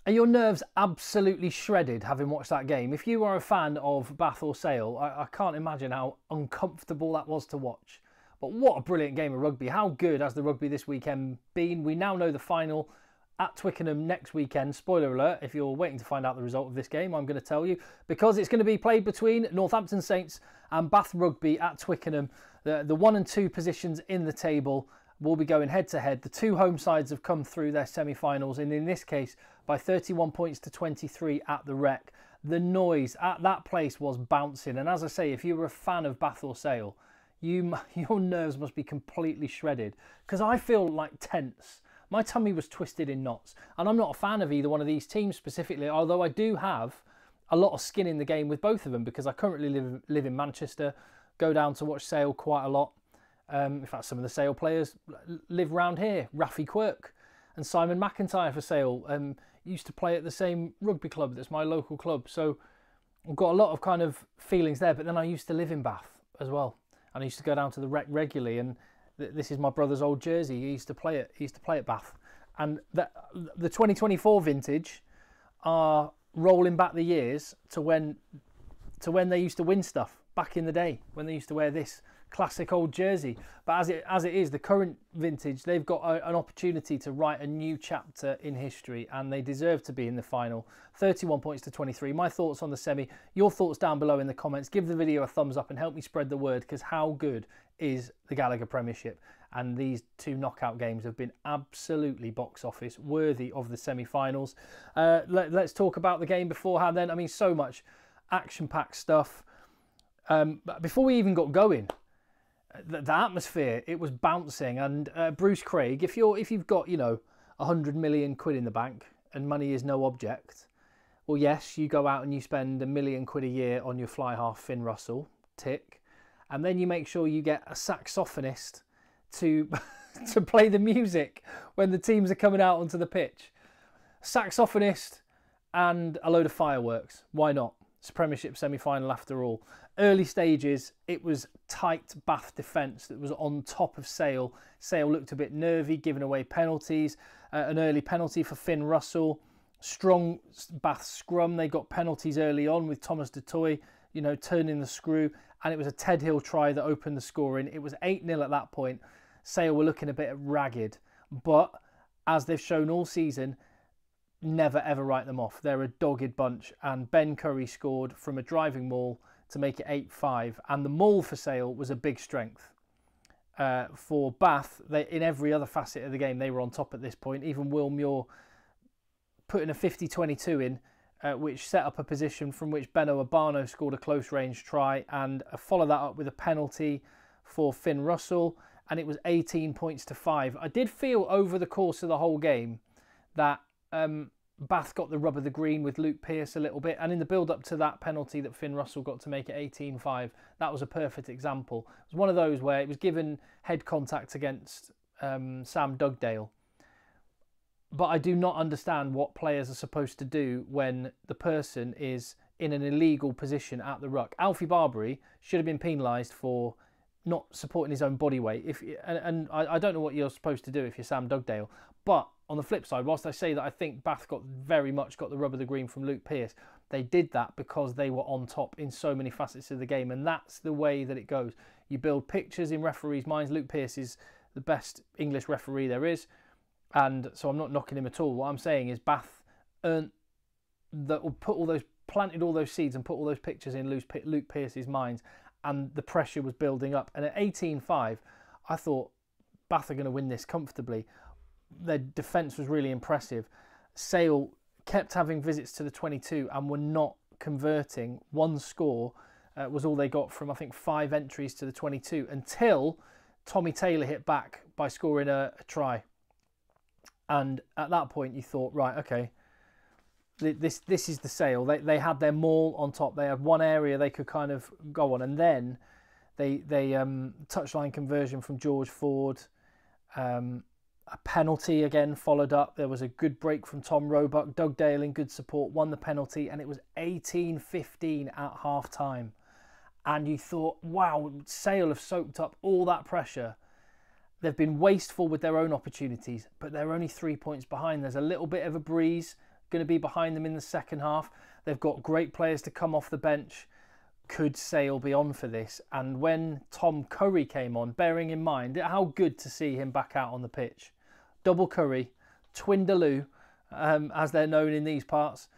Are your nerves absolutely shredded having watched that game? If you are a fan of Bath or Sale, I can't imagine how uncomfortable that was to watch. But what a brilliant game of rugby. How good has the rugby this weekend been? We now know the final at Twickenham next weekend. Spoiler alert, if you're waiting to find out the result of this game, I'm going to tell you. Because it's going to be played between Northampton Saints and Bath Rugby at Twickenham. The 1 and 2 positions in the table will be going head to head. The two home sides have come through their semi-finals, and in this case by 31 points to 23 at the Rec. The noise at that place was bouncing, and as I say, if you were a fan of Bath or Sale, your nerves must be completely shredded, because I feel like tense. My tummy was twisted in knots, and I'm not a fan of either one of these teams specifically, although I do have a lot of skin in the game with both of them, because I currently live in Manchester, go down to watch Sale quite a lot. In fact, some of the Sale players live round here. Raffy Quirk and Simon McIntyre for Sale used to play at the same rugby club that's my local club. So I've got a lot of kind of feelings there. But then I used to live in Bath as well, and I used to go down to the Rec regularly. And this is my brother's old jersey. He used to play at Bath. And the 2024 vintage are rolling back the years to when they used to win stuff back in the day, when they used to wear this classic old jersey. But as it is, the current vintage, they've got an opportunity to write a new chapter in history, and they deserve to be in the final. 31 points to 23. My thoughts on the semi, your thoughts down below in the comments. Give the video a thumbs up and help me spread the word, because how good is the Gallagher Premiership? And these two knockout games have been absolutely box office worthy of the semi-finals. Let's talk about the game beforehand then. I mean, so much action-packed stuff. But before we even got going, the atmosphere, it was bouncing. And Bruce Craig, if you've got 100 million quid in the bank and money is no object, well, yes, you go out and you spend £1 million a year on your fly half Finn Russell, tick, and then you make sure you get a saxophonist to to play the music when the teams are coming out onto the pitch. Saxophonist and a load of fireworks. Why not? It's a Premiership semi-final after all. Early stages, it was tight Bath defence that was on top of Sale. Sale looked a bit nervy, giving away penalties. An early penalty for Finn Russell. Strong Bath scrum. They got penalties early on with Thomas du Toit, turning the screw. And it was a Ted Hill try that opened the scoring. It was 8-0 at that point. Sale were looking a bit ragged. But as they've shown all season, never ever write them off. They're a dogged bunch, and Ben Curry scored from a driving maul to make it 8-5, and the maul for Sale was a big strength. For Bath, in every other facet of the game, they were on top at this point. Even Will Muir putting a 50-22 in, which set up a position from which Beno Abano scored a close range try, and followed that up with a penalty for Finn Russell, and it was 18 points to 5. I did feel over the course of the whole game that Bath got the rub of the green with Luke Pearce a little bit, and in the build-up to that penalty that Finn Russell got to make it 18-5, that was a perfect example. It was one of those where it was given head contact against Sam Dugdale. But I do not understand what players are supposed to do when the person is in an illegal position at the ruck. Alfie Barbary should have been penalised for not supporting his own body weight. And I don't know what you're supposed to do if you're Sam Dugdale. But on the flip side, whilst I say that I think Bath very much got the rub of the green from Luke Pearce, they did that because they were on top in so many facets of the game. And that's the way that it goes. You build pictures in referees' minds. Luke Pearce is the best English referee there is. And so I'm not knocking him at all. What I'm saying is Bath planted all those seeds and put all those pictures in Luke Pearce's minds, and the pressure was building up. And at 18-5, I thought Bath are going to win this comfortably. Their defence was really impressive. Sale kept having visits to the 22 and were not converting. One score was all they got from, I think, 5 entries to the 22 until Tommy Taylor hit back by scoring a try. And at that point, you thought, right, okay, this is the Sale. They had their maul on top. They had one area they could kind of go on, and then they touchline conversion from George Ford. A penalty again followed up. There was a good break from Tom Roebuck. Dugdale in good support won the penalty, and it was 18-15 at half time. And you thought, wow, Sale have soaked up all that pressure. They've been wasteful with their own opportunities, but they're only 3 points behind. There's a little bit of a breeze going to be behind them in the second half. They've got great players to come off the bench. Could Sale be on for this? And when Tom Curry came on, bearing in mind how good to see him back out on the pitch. Double Curry, Twindaloo, as they're known in these parts.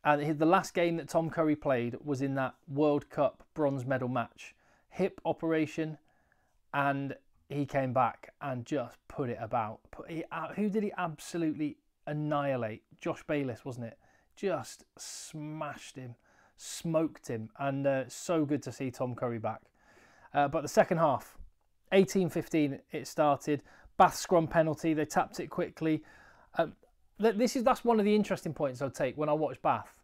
And the last game that Tom Curry played was in that World Cup bronze medal match. Hip operation, and he came back and just put it about. Who did he absolutely annihilate? Josh Bayless, wasn't it? Just smashed him, smoked him, and so good to see Tom Curry back. But the second half, 18-15 it started. Bath scrum penalty, they tapped it quickly. That's one of the interesting points I'll take when I watch Bath.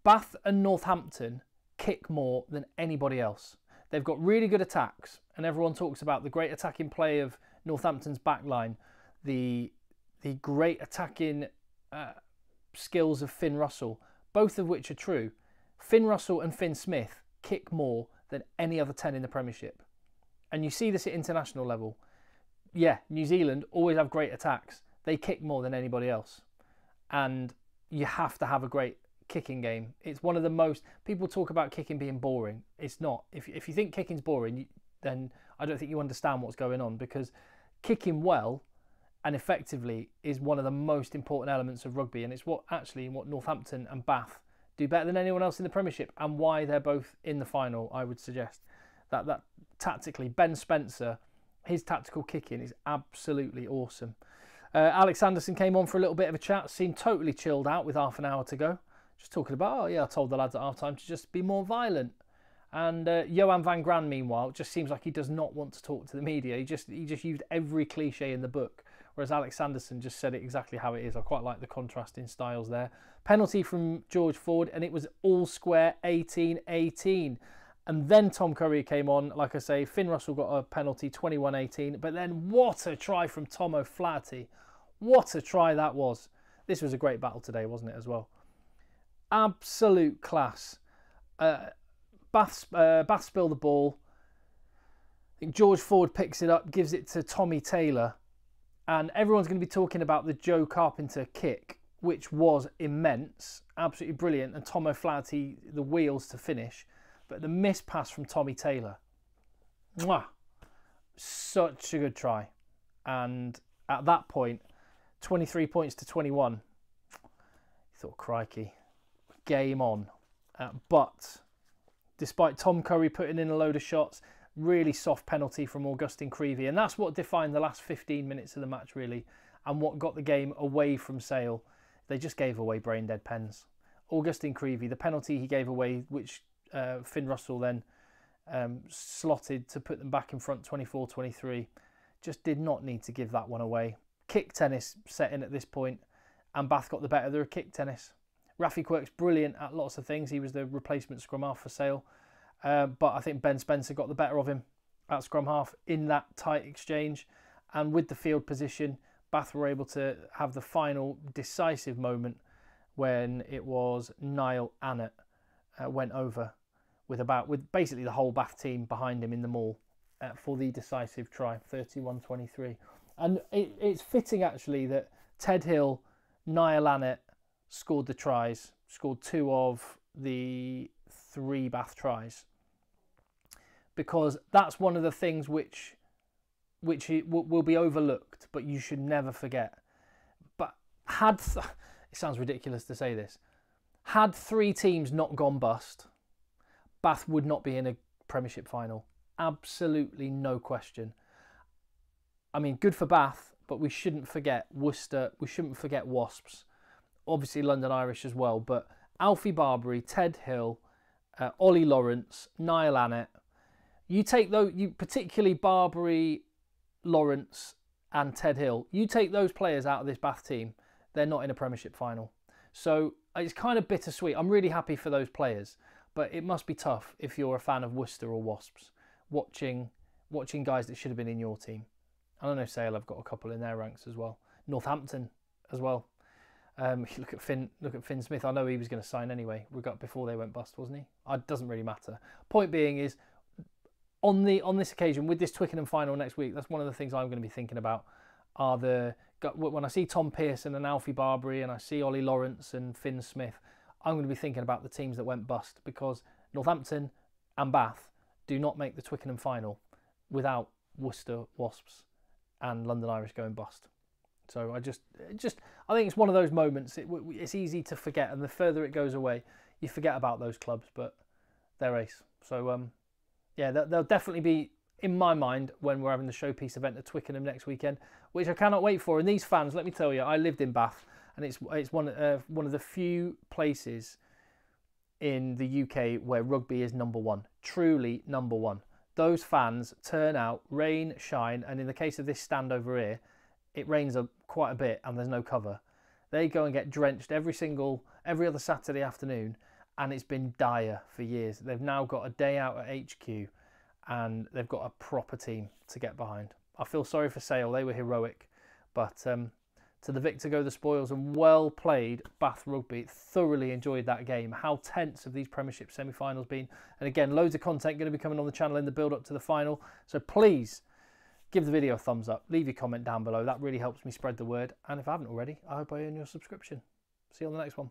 Bath and Northampton kick more than anybody else. They've got really good attacks, and everyone talks about the great attacking play of Northampton's backline, the great attacking skills of Finn Russell, both of which are true. Finn Russell and Finn Smith kick more than any other 10 in the Premiership. And you see this at international level. Yeah, New Zealand always have great attacks. They kick more than anybody else. And you have to have a great kicking game. It's one of the most... People talk about kicking being boring. It's not. If you think kicking's boring, then I don't think you understand what's going on, because kicking well and effectively is one of the most important elements of rugby, and it's what Northampton and Bath do better than anyone else in the Premiership, and why they're both in the final. I would suggest that tactically, Ben Spencer, his tactical kicking is absolutely awesome. Alex Anderson came on for a little bit of a chat, seemed totally chilled out with half an hour to go, just talking about, oh yeah, I told the lads at half time to just be more violent. And Johan van Gran, meanwhile, just seems like he does not want to talk to the media. He just used every cliche in the book, whereas Alex Anderson just said it exactly how it is. I quite like the contrast in styles there. Penalty from George Ford, and it was all square, 18-18. And then Tom Curry came on. Like I say, Finn Russell got a penalty, 21-18. But then what a try from Tom O'Flaherty. What a try that was. This was a great battle today, wasn't it, as well? Absolute class. Bath spill the ball. I think George Ford picks it up, gives it to Tommy Taylor. And everyone's going to be talking about the Joe Carpenter kick, which was immense, absolutely brilliant. And Tom O'Flaherty, the wheels to finish. But the missed pass from Tommy Taylor, mwah, such a good try. And at that point, 23 points to 21. You thought, crikey, game on. But despite Tom Curry putting in a load of shots, really soft penalty from Augustine Creevy. And that's what defined the last 15 minutes of the match, really. And what got the game away from Sale. They just gave away brain dead pens. Augustine Creevy, the penalty he gave away, which Finn Russell then slotted to put them back in front 24-23. Just did not need to give that one away. Kick tennis set in at this point, and Bath got the better of their kick tennis. Rafi Quirk's brilliant at lots of things. He was the replacement scrum half for Sale. But I think Ben Spencer got the better of him at scrum half in that tight exchange. And with the field position, Bath were able to have the final decisive moment when it was Niall Annett went over with basically the whole Bath team behind him in the maul for the decisive try, 31-23. And it's fitting actually that Ted Hill, Niall Annett scored the tries, scored 2 of the 3 Bath tries, because that's one of the things which will be overlooked, but you should never forget. But it sounds ridiculous to say this, had 3 teams not gone bust, Bath would not be in a Premiership final. Absolutely no question. I mean, good for Bath, but we shouldn't forget Worcester. We shouldn't forget Wasps. Obviously London Irish as well, but Alfie Barbary, Ted Hill, Ollie Lawrence, Niall Annett. You take those, particularly Barbary, Lawrence and Ted Hill, you take those players out of this Bath team, they're not in a Premiership final. So it's kind of bittersweet. I'm really happy for those players, but it must be tough if you're a fan of Worcester or Wasps, watching guys that should have been in your team. I don't know, Sale have got a couple in their ranks as well. Northampton as well. Look at Finn Smith. I know he was going to sign anyway. We got before they went bust, wasn't he? It doesn't really matter. Point being is, on this occasion with this Twickenham final next week, that's one of the things I'm going to be thinking about. are the... When I see Tom Pearson and Alfie Barbary and I see Ollie Lawrence and Finn Smith, I'm going to be thinking about the teams that went bust, because Northampton and Bath do not make the Twickenham final without Worcester Wasps and London Irish going bust. So I think it's one of those moments. It's easy to forget, and the further it goes away, you forget about those clubs, but they're ace. So yeah, they'll definitely be in my mind when we're having the showpiece event at Twickenham next weekend, which I cannot wait for. And these fans, let me tell you, I lived in Bath, and it's one of the few places in the UK where rugby is number one, truly number one. Those fans turn out, rain, shine, and in the case of this stand over here, it rains quite a bit and there's no cover. They go and get drenched every other Saturday afternoon, and it's been dire for years. They've now got a day out at HQ, and they've got a proper team to get behind. I feel sorry for Sale, they were heroic, but to the victor go the spoils, and well played Bath Rugby. Thoroughly enjoyed that game. How tense have these Premiership semi-finals been? And again, loads of content going to be coming on the channel in the build-up to the final, so please give the video a thumbs up, leave your comment down below. That really helps me spread the word, and if I haven't already, I hope I earn your subscription. See you on the next one.